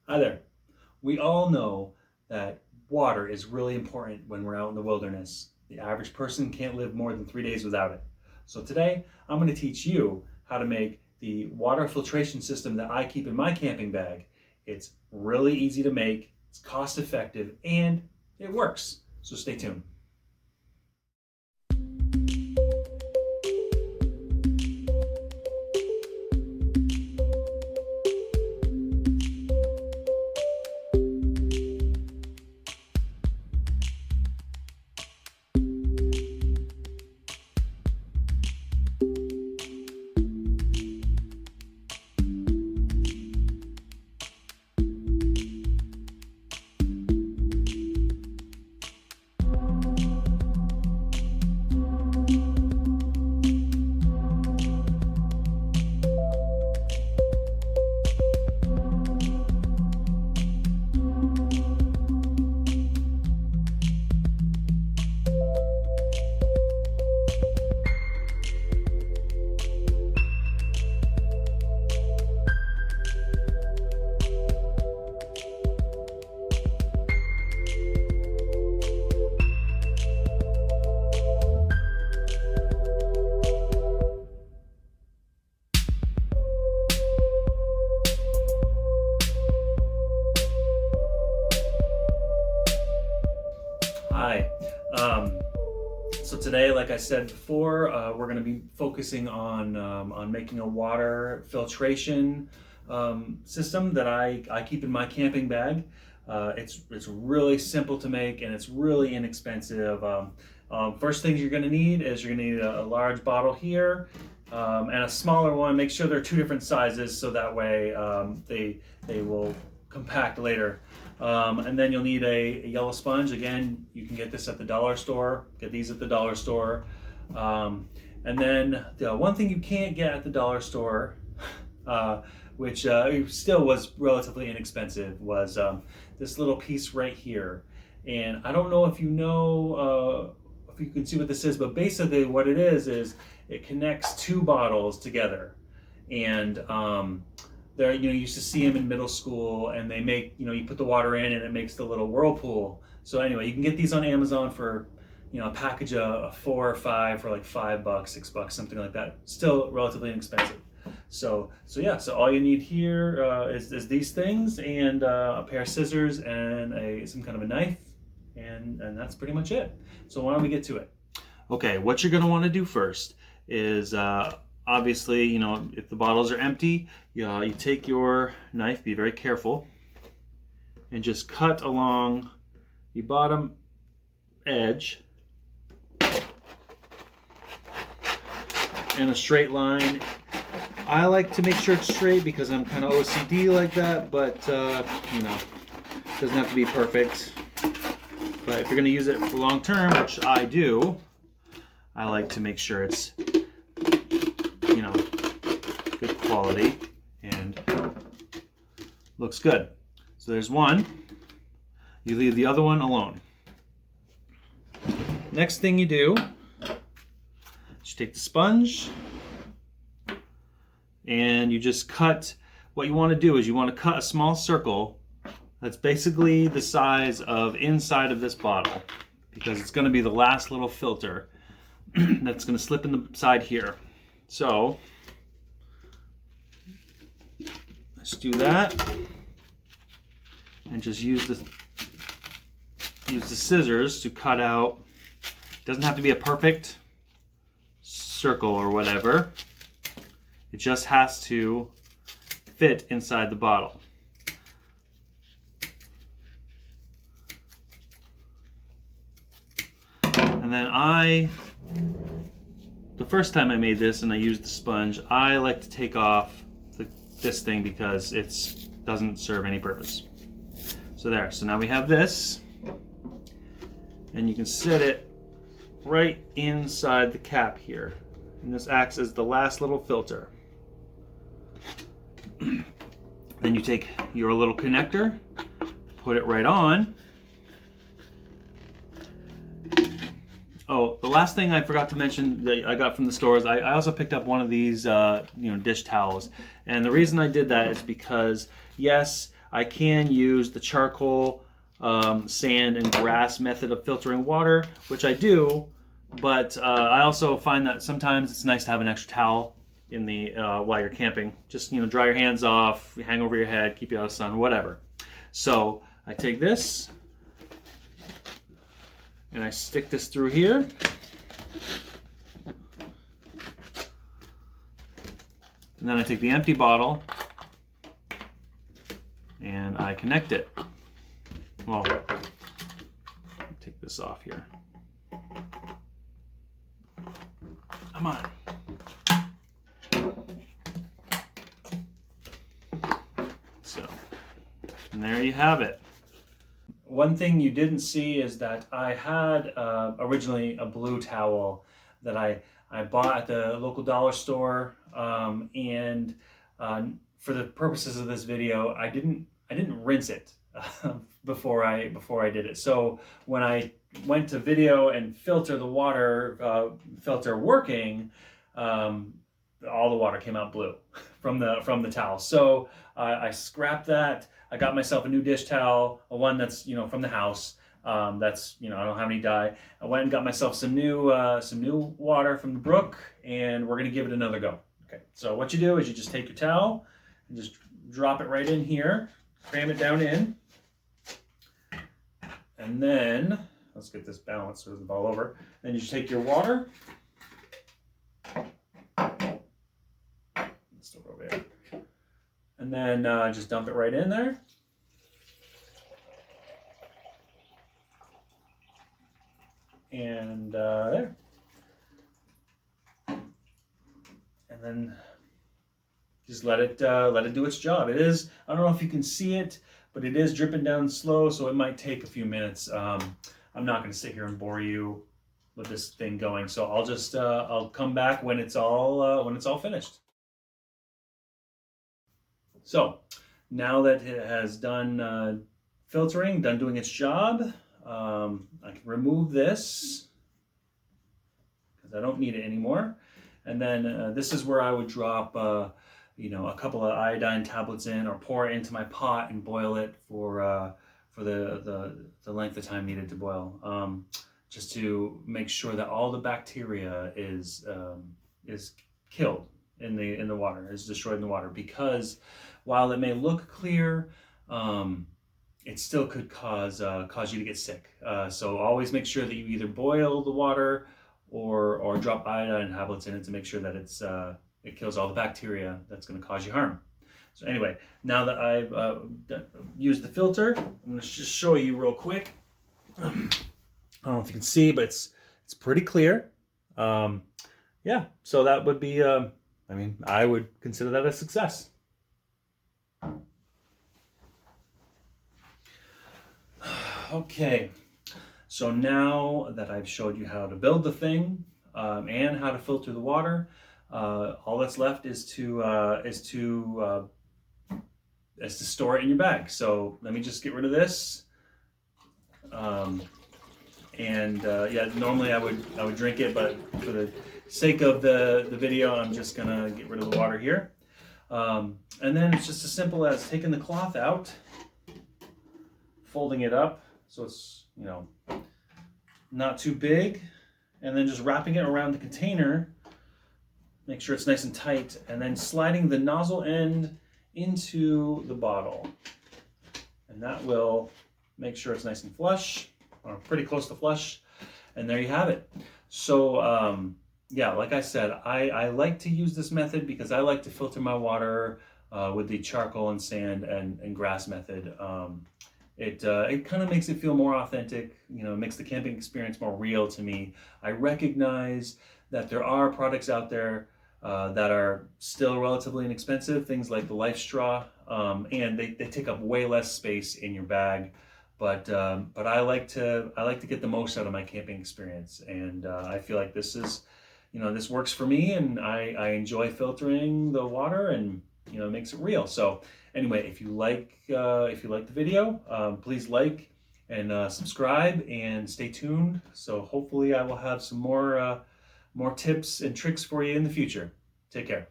Hi there. We all know that water is really important when we're out in the wilderness. The average person can't live more than 3 days without it. So today, I'm going to teach you how to make the water filtration system that I keep in my camping bag. It's really easy to make, it's cost effective, and it works. So stay tuned. Hi. So today, like I said before, we're going to be focusing on making a water filtration system that I keep in my camping bag. It's really simple to make and it's really inexpensive. First things you're going to need is you're going to need a large bottle here and a smaller one. Make sure they're two different sizes so that way they will compact later. And then you'll need a yellow sponge. Again, you can get this at the dollar store. Get these at the dollar store. And then the one thing you can't get at the dollar store, which still was relatively inexpensive, was this little piece right here. And I don't know if you know, if you can see what this is, but basically what it is it connects two bottles together. And there, you used to see them in middle school, and they make, you put the water in, and it makes the little whirlpool. So anyway, you can get these on Amazon for, a package of 4 or 5 for like $5, $6, something like that. Still relatively inexpensive. So all you need here is these things and a pair of scissors and some kind of a knife, and that's pretty much it. So why don't we get to it? Okay, what you're going to want to do first is obviously, if the bottles are empty, you take your knife, be very careful, and just cut along the bottom edge in a straight line. I like to make sure it's straight because I'm kind of OCD like that, but it doesn't have to be perfect. But if you're going to use it for long term, which I do, I like to make sure it's good quality and looks good. So there's one. You leave the other one alone. Next thing you do is you take the sponge and you just cut. What you want to do is you want to cut a small circle that's basically the size of inside of this bottle, because it's going to be the last little filter that's going to slip in the side here. So let's do that, and just use the scissors to cut out. It doesn't have to be a perfect circle or whatever. It just has to fit inside the bottle. And then the first time I made this and I used the sponge, I like to take off this thing because it doesn't serve any purpose. So there, so now we have this, and you can set it right inside the cap here, and this acts as the last little filter. Then you take your little connector, put it right on. Oh, the last thing I forgot to mention that I got from the stores, I also picked up one of these dish towels. And the reason I did that is because, yes, I can use the charcoal, sand, and grass method of filtering water, which I do, but I also find that sometimes it's nice to have an extra towel in the while you're camping. Just, you know, dry your hands off, hang over your head, keep you out of the sun, whatever. So I take this and I stick this through here. And then I take the empty bottle and I connect it. Well, take this off here. Come on. So, and there you have it. One thing you didn't see is that I had originally a blue towel that I bought at the local dollar store, and for the purposes of this video, I didn't rinse it before I did it. So when I went to video and filter the water, filter working, all the water came out blue from the towel. So I scrapped that. I got myself a new dish towel, one that's, you know, from the house. That's, you know, I don't have any dye. I went and got myself some new water from the brook, and we're gonna give it another go. Okay, so what you do is you just take your towel and just drop it right in here, cram it down in, and then let's get this balanced so it doesn't fall over. Then you just take your water. Let's throw it over there. And then just dump it right in there. And there. And then just let it do its job. It is, I don't know if you can see it, but it is dripping down slow, so it might take a few minutes. I'm not going to sit here and bore you with this thing going, so I'll just I'll come back when it's all finished. So now that it has done filtering, done doing its job, I can remove this because I don't need it anymore. And then this is where I would drop, you know, a couple of iodine tablets in, or pour it into my pot and boil it for the length of time needed to boil, just to make sure that all the bacteria is killed in the water, is destroyed in the water. Because while it may look clear, it still could cause you to get sick. So always make sure that you either boil the water or drop iodine tablets in it to make sure that it kills all the bacteria that's going to cause you harm. So anyway, now that I've used the filter, I'm going to just show you real quick. I don't know if you can see, but it's pretty clear. Yeah, so that would be, I mean, I would consider that a success. Okay, so now that I've showed you how to build the thing and how to filter the water, all that's left is to store it in your bag. So let me just get rid of this. Yeah, normally I would drink it, but for the sake of the video, I'm just gonna get rid of the water here. And then it's just as simple as taking the cloth out, folding it up so it's, you know, not too big, and then just wrapping it around the container, make sure it's nice and tight, and then sliding the nozzle end into the bottle. And that will make sure it's nice and flush, or pretty close to flush, and there you have it. So yeah, like I said, I like to use this method because I like to filter my water with the charcoal and sand and grass method. It kind of makes it feel more authentic, you know, it makes the camping experience more real to me. I recognize that there are products out there that are still relatively inexpensive, things like the Life Straw, and they take up way less space in your bag. But I like to get the most out of my camping experience, and I feel like this is, you know, this works for me, and I enjoy filtering the water, and you know, it makes it real. So anyway, if you like the video, please like and subscribe and stay tuned. So hopefully I will have some more tips and tricks for you in the future. Take care.